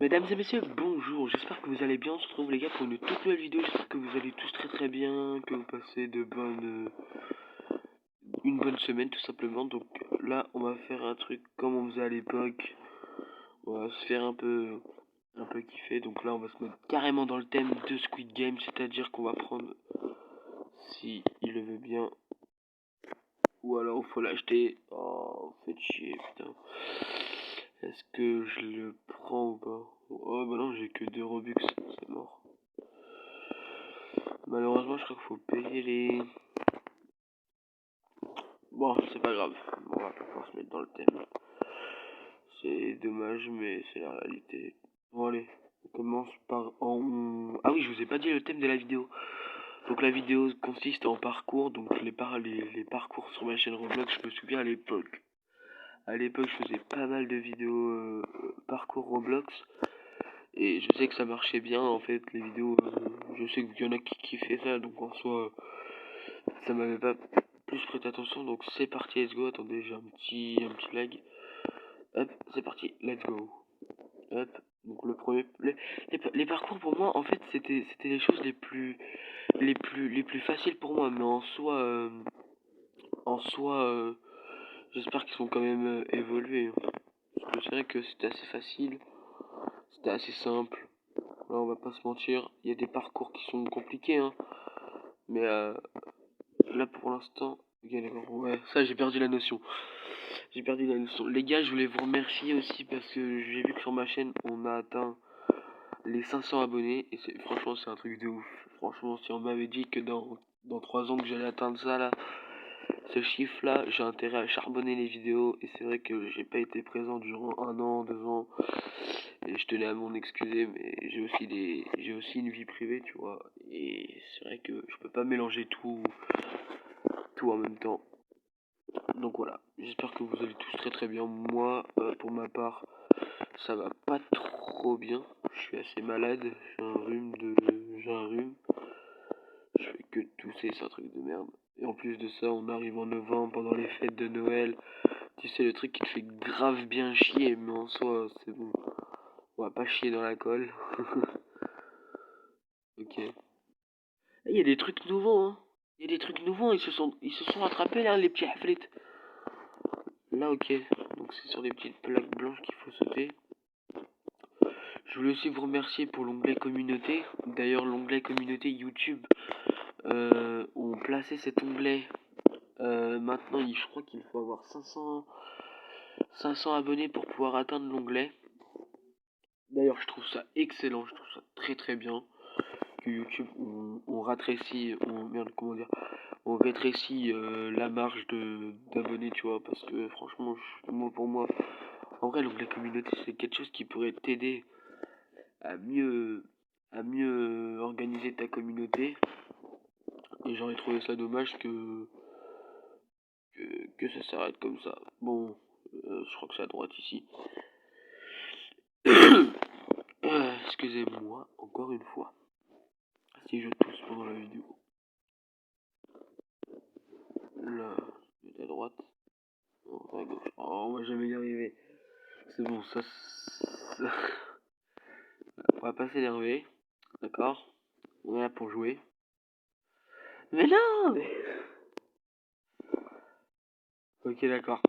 Mesdames et messieurs, bonjour, j'espère que vous allez bien, on se retrouve les gars pour une toute nouvelle vidéo, j'espère que vous allez tous très bien, que vous passez une bonne semaine tout simplement. Donc là on va faire un truc comme on faisait à l'époque, on va se faire un peu kiffer. Donc là on va se mettre carrément dans le thème de Squid Game, c'est-à-dire qu'on va prendre, si il le veut bien, ou alors il faut l'acheter. Oh faites chier putain, est-ce que je le prends ou pas? Oh bah non, j'ai que 2 Robux, c'est mort. Malheureusement, je crois qu'il faut payer les... Bon, c'est pas grave. On va pas pouvoir se mettre dans le thème. C'est dommage, mais c'est la réalité. Bon, allez. On commence par... Ah oui, je vous ai pas dit le thème de la vidéo. Donc la vidéo consiste en parcours. Donc les parcours sur ma chaîne Roblox, je me souviens à l'époque. À l'époque, je faisais pas mal de vidéos parcours Roblox. Et je sais que ça marchait bien, en fait, les vidéos. Je sais qu'il y en a qui kiffaient ça. Donc en soi, ça m'avait pas plus prêté attention. Donc c'est parti, let's go. Attendez, j'ai un petit lag. Hop, c'est parti, let's go. Hop, donc le premier, les parcours pour moi, en fait, c'était les choses les plus faciles pour moi, mais en soi, j'espère qu'ils sont quand même évolués, hein. Parce que c'est vrai que c'était assez facile, c'était assez simple. Là, on va pas se mentir, il y a des parcours qui sont compliqués, hein. Mais là, pour l'instant, ok, d'accord, ouais, ça j'ai perdu la notion. J'ai perdu la notion. Les gars, je voulais vous remercier aussi parce que j'ai vu que sur ma chaîne, on a atteint les 500 abonnés. Et franchement, c'est un truc de ouf. Franchement, si on m'avait dit que dans 3 ans que j'allais atteindre ça, là, ce chiffre-là, j'ai intérêt à charbonner les vidéos. Et c'est vrai que j'ai pas été présent durant 1 an, 2 ans. Et je tenais à m'en excuser, mais j'ai aussi une vie privée, tu vois. Et c'est vrai que je peux pas mélanger tout en même temps. Donc voilà, j'espère que vous allez tous très bien. Moi, pour ma part, ça va pas trop bien. Je suis assez malade. J'ai un rhume. Je fais que tousser, c'est un truc de merde. Et en plus de ça, on arrive en novembre pendant les fêtes de Noël. Tu sais, le truc qui te fait grave bien chier, mais en soi, c'est bon. On va pas chier dans la colle. Ok. Il y a des trucs nouveaux, hein. Il y a des trucs nouveaux, ils se sont rattrapés là, les petits haflettes. Là, ok. Donc c'est sur des petites plaques blanches qu'il faut sauter. Je voulais aussi vous remercier pour l'onglet communauté. D'ailleurs, l'onglet communauté YouTube, ont placé cet onglet. Maintenant, je crois qu'il faut avoir 500 abonnés pour pouvoir atteindre l'onglet. D'ailleurs, je trouve ça excellent, je trouve ça très bien. Que YouTube, on rétrécit, merde, comment dire, on rétrécit la marge d'abonnés, tu vois, parce que franchement, pour moi, en vrai, l'onglet communauté, c'est quelque chose qui pourrait t'aider à mieux, organiser ta communauté. Et j'aurais trouvé ça dommage que ça s'arrête comme ça. Bon, je crois que c'est à droite ici. Excusez-moi, encore une fois, si je tousse pendant la vidéo. Là, c'est à droite. Non, à gauche. Oh, on va jamais y arriver. C'est bon, ça... On va pas s'énerver, d'accord? On est là pour jouer. Mais non mais... Ok, d'accord.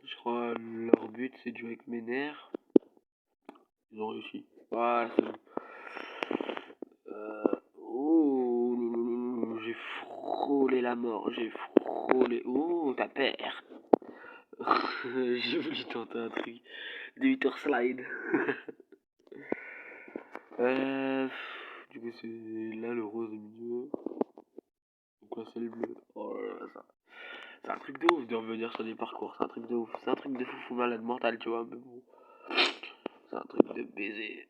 Je crois leur but, c'est de jouer avec mes nerfs. Ils ont réussi. Voilà, c'est bon. Oh, j'ai frôlé la mort, j'ai frôlé. Oh, ta perte. J'ai voulu tenter un truc. De 8 heures slide. euh, du coup, c'est là le rose au milieu. Donc là, c'est le bleu. Oh là là, ça. C'est un truc de ouf de revenir sur des parcours. C'est un truc de ouf. C'est un truc de fou malade mental, tu vois. Mais bon, c'est un truc de baiser.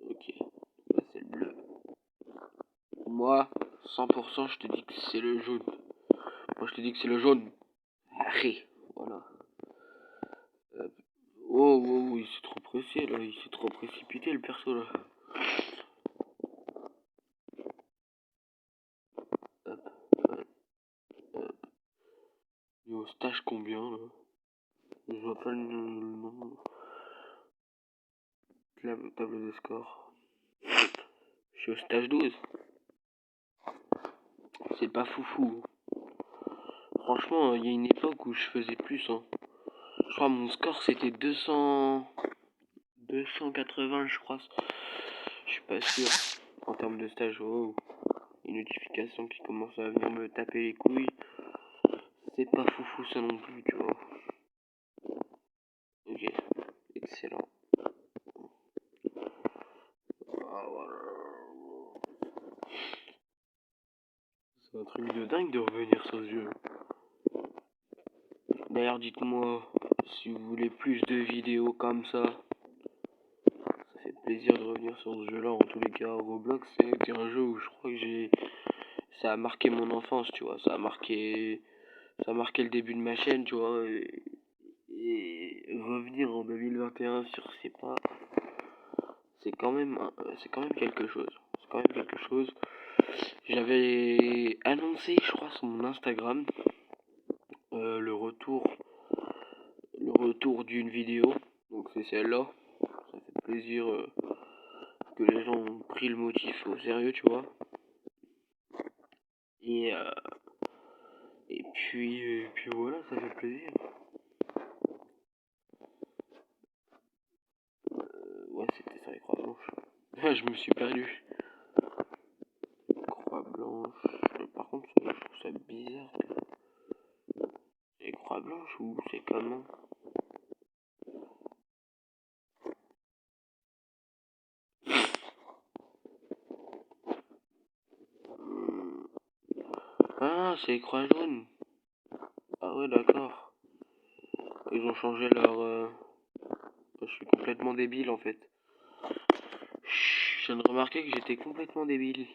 Ok, là, c'est le bleu. Moi, 100%, je te dis que c'est le jaune. Moi, je te dis que c'est le jaune. Arrête. Voilà. Oh, oh, oh, il s'est trop pressé là. Il s'est trop précipité le perso là. Hop, hop, hop. Il est au stage combien là? Je vois pas le nom de la table de score. Je suis au stage 12. C'est pas foufou. Franchement, il y a une époque où je faisais plus. Hein. Je crois mon score c'était 280, je crois. Je suis pas sûr. En termes de stage, oh, une notification qui commence à venir me taper les couilles. C'est pas foufou ça non plus, tu vois. Ok, excellent. Ah, voilà. C'est un truc de dingue de revenir sur ce jeu. D'ailleurs, dites-moi si vous voulez plus de vidéos comme ça. Ça fait plaisir de revenir sur ce jeu-là. En tous les cas, Roblox, c'est un jeu où je crois que ça a marqué mon enfance, tu vois. Ça a marqué le début de ma chaîne, tu vois. Et revenir en 2021 sur ces pas, c'est quand même quelque chose. C'est quand même quelque chose. J'avais annoncé, je crois, sur mon Instagram, le retour d'une vidéo. Donc c'est celle-là. Ça fait plaisir que les gens ont pris le motif au sérieux, tu vois. Et, euh, et puis voilà, ça fait plaisir. Ouais, c'était ça, les croix blanches. Ah, je me suis perdu. Croix blanche. Par contre, je trouve ça bizarre. Les croix blanches ou c'est comment? Ah, c'est les croix jaunes. Ah ouais, d'accord. Ils ont changé leur... Je suis complètement débile en fait. Je viens de remarquer que j'étais complètement débile.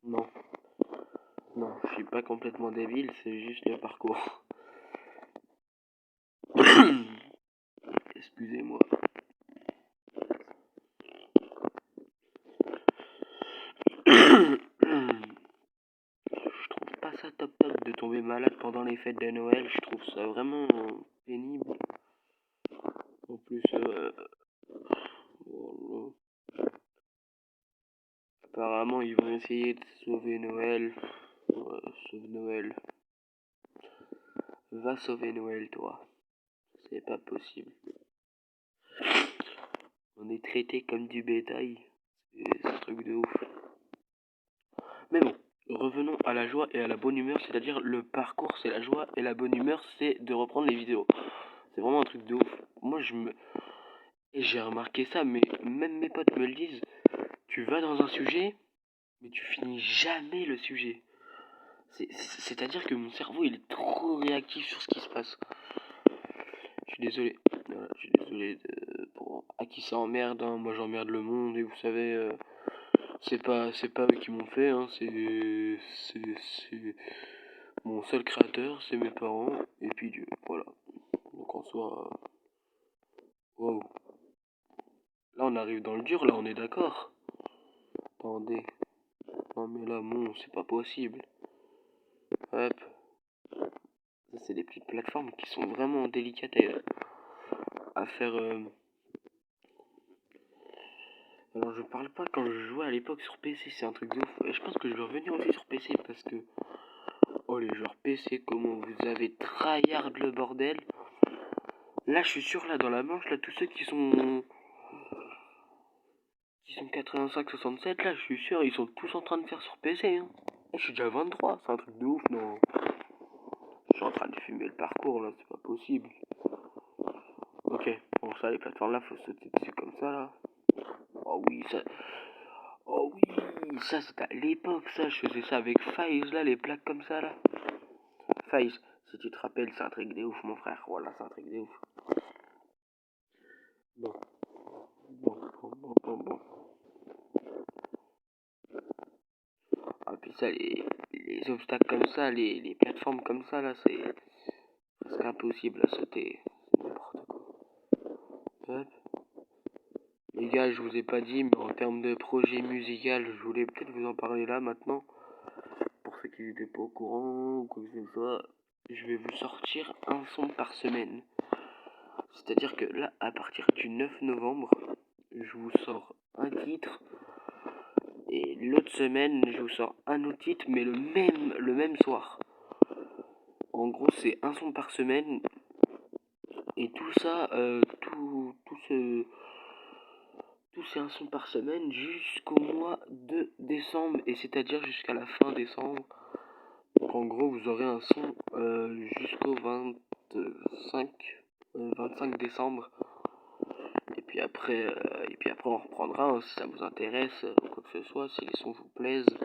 Non, non, je suis pas complètement débile, c'est juste le parcours. Excusez-moi. Je trouve pas ça top top de tomber malade pendant les fêtes de Noël. Je trouve ça vraiment pénible. En plus, bon, apparemment ils vont essayer de sauver Noël. Ouais, sauve Noël. Va sauver Noël, toi. C'est pas possible. On est traité comme du bétail. C'est un truc de ouf. Mais bon, revenons à la joie et à la bonne humeur, c'est-à-dire le parcours, c'est la joie et la bonne humeur, c'est de reprendre les vidéos. C'est vraiment un truc de ouf. Moi, et j'ai remarqué ça, mais même mes potes me le disent. Tu vas dans un sujet, mais tu finis jamais le sujet. C'est-à-dire que mon cerveau, il est trop réactif sur ce qui se passe. Je suis désolé. Voilà, je suis désolé pour à qui ça emmerde. Hein. Moi, j'emmerde le monde et vous savez, c'est pas eux qui m'ont fait. Hein. C'est mon seul créateur, c'est mes parents et puis Dieu. Voilà. Donc en soi, waouh. Là, on arrive dans le dur. Là, on est d'accord. Attendez. Non mais là, bon, c'est pas possible. Hop. Ça, c'est des petites plateformes qui sont vraiment délicates à faire. Alors je parle pas quand je jouais à l'époque sur PC, c'est un truc de ouf. Et je pense que je vais revenir aussi sur PC parce que... Oh les joueurs PC, comment vous avez tryhard le bordel. Là je suis sûr, là dans la manche, là tous ceux qui sont 85-67, là je suis sûr, ils sont tous en train de faire sur PC. Hein. Et je suis déjà à 23, c'est un truc de ouf, non. Je suis en train de fumer le parcours là, c'est pas possible. Ok, bon ça les plateformes là, faut sauter dessus comme ça là. Oh oui, ça... Oh oui, ça c'était à l'époque, ça, je faisais ça avec FaZe, là, les plaques comme ça, là. FaZe, si tu te rappelles, c'est un truc de ouf, mon frère, voilà, c'est un truc de ouf. Bon, bon. Ah, puis ça, les obstacles comme ça, les plateformes comme ça, là, c'est presque impossible à sauter. C'est n'importe quoi. Hop. Les gars, je vous ai pas dit, mais en termes de projet musical, je voulais peut-être vous en parler là, maintenant. Pour ceux qui n'étaient pas au courant ou quoi que ce soit, je vais vous sortir un son par semaine. C'est-à-dire que là, à partir du 9 novembre, je vous sors un titre. Et l'autre semaine, je vous sors un autre titre, mais le même soir. En gros, c'est un son par semaine. Et tout ça, tout c'est un son par semaine jusqu'au mois de décembre. Et c'est-à-dire jusqu'à la fin décembre. Donc en gros, vous aurez un son jusqu'au 25 décembre. Et puis après on reprendra hein, si ça vous intéresse, quoi que ce soit, si les sons vous plaisent.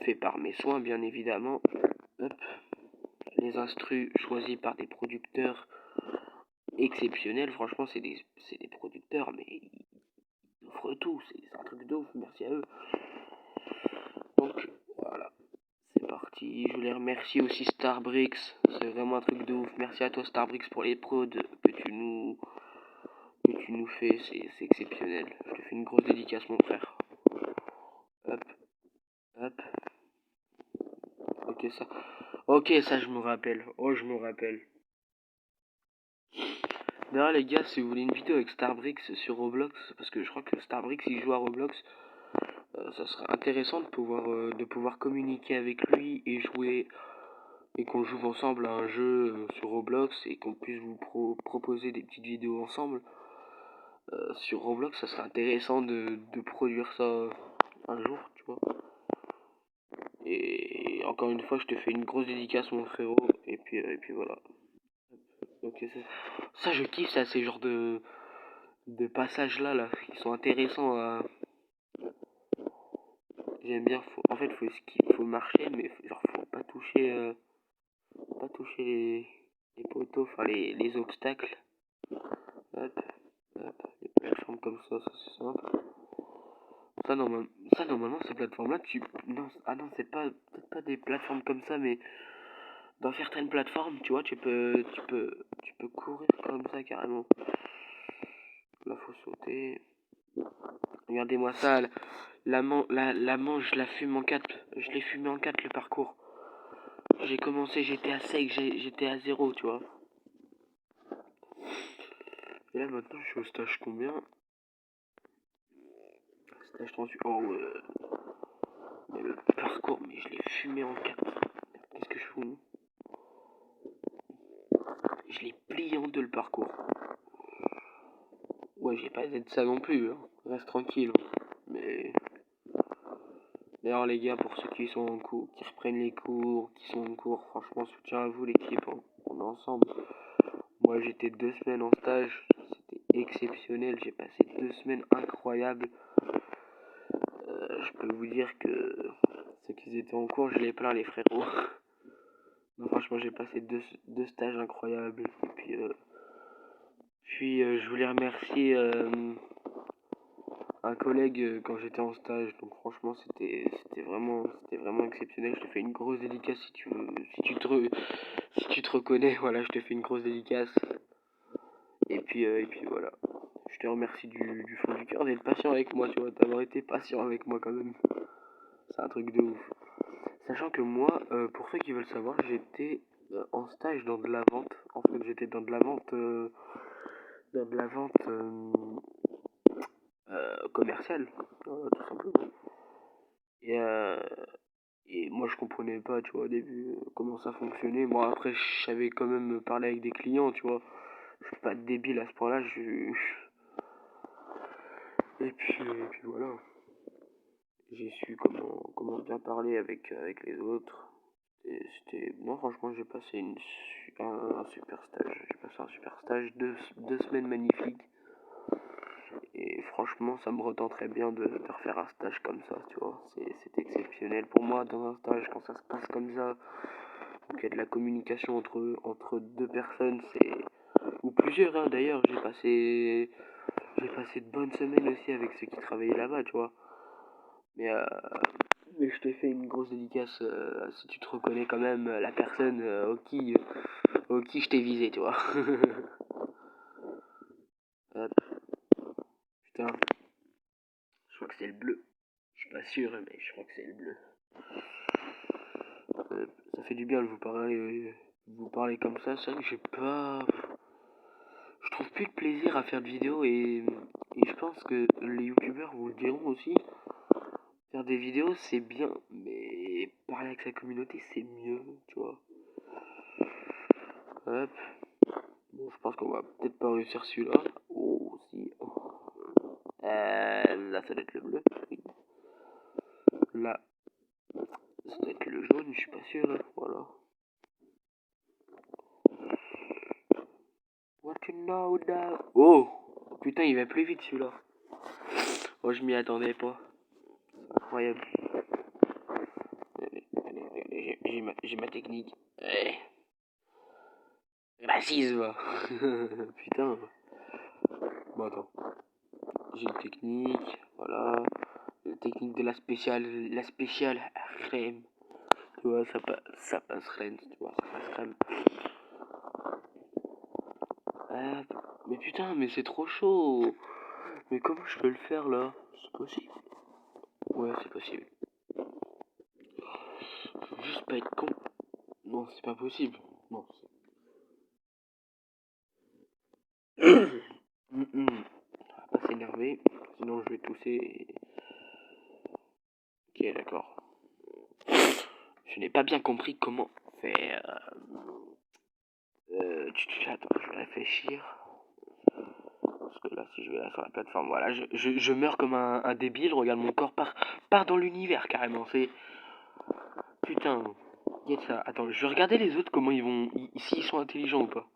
Fait par mes soins, bien évidemment. Hop. Les instrus choisis par des producteurs exceptionnels. Franchement, c'est des producteurs, mais ils offrent tout. C'est un truc de ouf. Merci à eux. Donc, voilà. C'est parti. Je voulais remercier aussi Starbricks. C'est vraiment un truc de ouf. Merci à toi, Starbricks, pour les prods que tu nous fais. C'est exceptionnel. Je te fais une grosse dédicace, mon frère. Hop. Hop. Ok, ça. Ok, ça, je me rappelle. Oh, je me rappelle. D'ailleurs les gars, si vous voulez une vidéo avec Starbricks sur Roblox, parce que je crois que Starbricks il joue à Roblox, ça serait intéressant de pouvoir communiquer avec lui et jouer et qu'on joue ensemble à un jeu sur Roblox et qu'on puisse vous proposer des petites vidéos ensemble sur Roblox. Ça serait intéressant de produire ça un jour, tu vois. Et encore une fois, je te fais une grosse dédicace mon frérot et puis voilà. Ok, ça je kiffe ça, ces genres de passages là qui sont intéressants à. J'aime bien, en fait faut marcher mais genre faut pas toucher les poteaux, enfin les obstacles. Hop, hop, les plateformes comme ça c'est simple. Ça, normal, ça normalement ces plateformes là non, ah non c'est pas peut-être pas des plateformes comme ça mais dans certaines plateformes tu vois tu peux courir comme ça carrément. Là faut sauter. Regardez-moi ça, la manche, je la fume en 4. Je l'ai fumé en 4 le parcours. J'ai commencé, j'étais à sec, j'étais à zéro, tu vois. Et là maintenant je suis au stage combien? Stage 38. Oh ouais. Mais le parcours, mais je l'ai fumé en 4. Qu'est-ce que je fous? Je l'ai plié en deux le parcours. Ouais, j'ai pas d'être ça non plus, hein. Reste tranquille. Hein. Mais d'ailleurs les gars, pour ceux qui sont en cours, qui reprennent les cours, qui sont en cours, franchement soutien à vous l'équipe, hein. On est ensemble. Moi j'étais 2 semaines en stage, c'était exceptionnel, j'ai passé 2 semaines incroyables. Je peux vous dire que ceux qui étaient en cours, je les plains les frérots. Non, franchement j'ai passé deux stages incroyables. Et puis je voulais remercier un collègue quand j'étais en stage. Donc franchement c'était vraiment exceptionnel. Je te fais une grosse dédicace si tu veux, si tu te reconnais. Voilà, je te fais une grosse dédicace. Et puis voilà. Je te remercie du fond du cœur d'être patient avec moi, tu vois, d'avoir été patient avec moi quand même. C'est un truc de ouf. Sachant que moi, pour ceux qui veulent savoir, j'étais en stage dans de la vente. En fait, j'étais dans de la vente commerciale, tout simplement. Et, euh, et moi, je comprenais pas, tu vois, au début, comment ça fonctionnait. Moi, après, je savais quand même parler avec des clients, tu vois. Je suis pas débile à ce point-là. Et puis voilà. J'ai su comment bien parler avec les autres. Non, franchement, j'ai passé un super stage. J'ai passé un super stage, 2 semaines magnifiques. Et franchement, ça me retenterait bien de refaire un stage comme ça, tu vois. C'est exceptionnel pour moi dans un stage quand ça se passe comme ça. Donc il y a de la communication entre deux personnes, ou plusieurs, hein, d'ailleurs. J'ai passé de bonnes semaines aussi avec ceux qui travaillaient là-bas, tu vois. Mais, euh, mais je te fais une grosse dédicace si tu te reconnais quand même la personne au qui je t'ai visé, tu vois. Putain, je crois que c'est le bleu. Je suis pas sûr, mais je crois que c'est le bleu. Ça fait du bien de vous parler comme ça. C'est vrai que j'ai pas. je trouve plus de plaisir à faire de vidéos et je pense que les youtubeurs vous le diront aussi. Faire des vidéos c'est bien, mais parler avec sa communauté c'est mieux, tu vois. Hop. Bon, je pense qu'on va peut-être pas réussir celui-là. Oh, si. Là, ça doit être le bleu. Oui. Là, ça doit être le jaune, je suis pas sûr. Voilà. What you know now? Oh! Putain, il va plus vite celui-là. Oh, je m'y attendais pas. C'est incroyable. Allez, j'ai ma technique. Allez. L'assise, va. Putain. Bon, attends. J'ai une technique. Voilà. La technique de la spéciale crème. Tu vois, ça passe crème. Tu vois, ça passe crème. Ah, mais putain, mais c'est trop chaud. Mais comment je peux le faire là? C'est possible? Ouais, c'est possible. Faut juste pas être con. Non, c'est pas possible. Non. On va pas s'énerver, sinon je vais tousser. Ok, d'accord. Je n'ai pas bien compris comment faire. Attends, je vais réfléchir. Parce que là, si je vais là sur la plateforme, voilà, je meurs comme un débile. Regarde, mon corps part dans l'univers carrément. C'est. Putain. Get ça. Attends, je vais regarder les autres, comment ils vont. S'ils sont intelligents ou pas.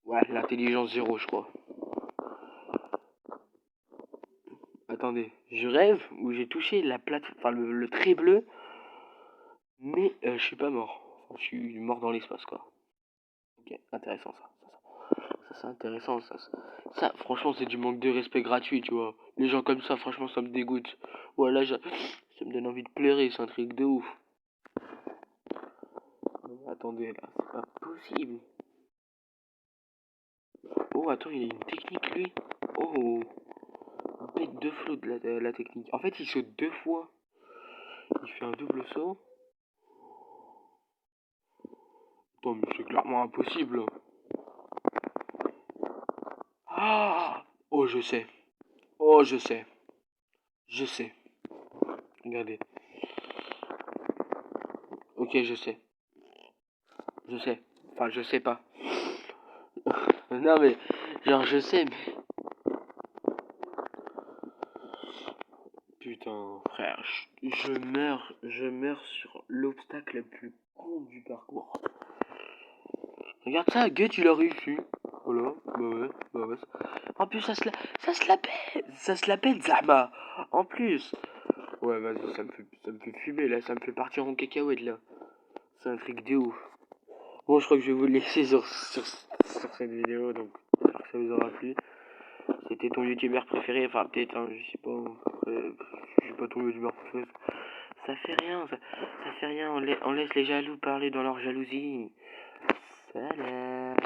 Ouais, l'intelligence zéro, je crois. Attendez, je rêve où j'ai touché la plate, enfin le trait bleu, mais je suis pas mort. Enfin, je suis mort dans l'espace, quoi. Ok, intéressant ça. Ça c'est intéressant, ça, franchement, c'est du manque de respect gratuit, tu vois. Les gens comme ça, franchement, ça me dégoûte. Voilà, ça me donne envie de pleurer, c'est un truc de ouf. Attendez, là, c'est pas possible. Oh, attends, il a une technique, lui. Oh, bête de flot de la technique. En fait, il saute deux fois. Il fait un double saut. Attends, mais c'est clairement impossible. Ah! Oh, je sais. Oh, je sais. Je sais. Regardez. Ok, je sais. Je sais. Enfin, je sais pas. Non, mais... Genre, je sais, mais... Putain, frère. Je meurs sur l'obstacle le plus con du parcours. Regarde ça, Gut, il a réussi. Voilà. Bah ouais. En plus, ça se la pète, Zama. En plus. Ouais, vas-y, ça me fait fumer, là. Ça me fait partir en cacahuète, là. C'est un truc de ouf. Bon, je crois que je vais vous laisser sur cette vidéo, donc j'espère que ça vous aura plu. C'était ton youtubeur préféré, enfin peut-être, hein, je sais pas, après, je suis pas ton youtubeur préféré. Ça fait rien, ça fait rien, on laisse les jaloux parler dans leur jalousie. Salam.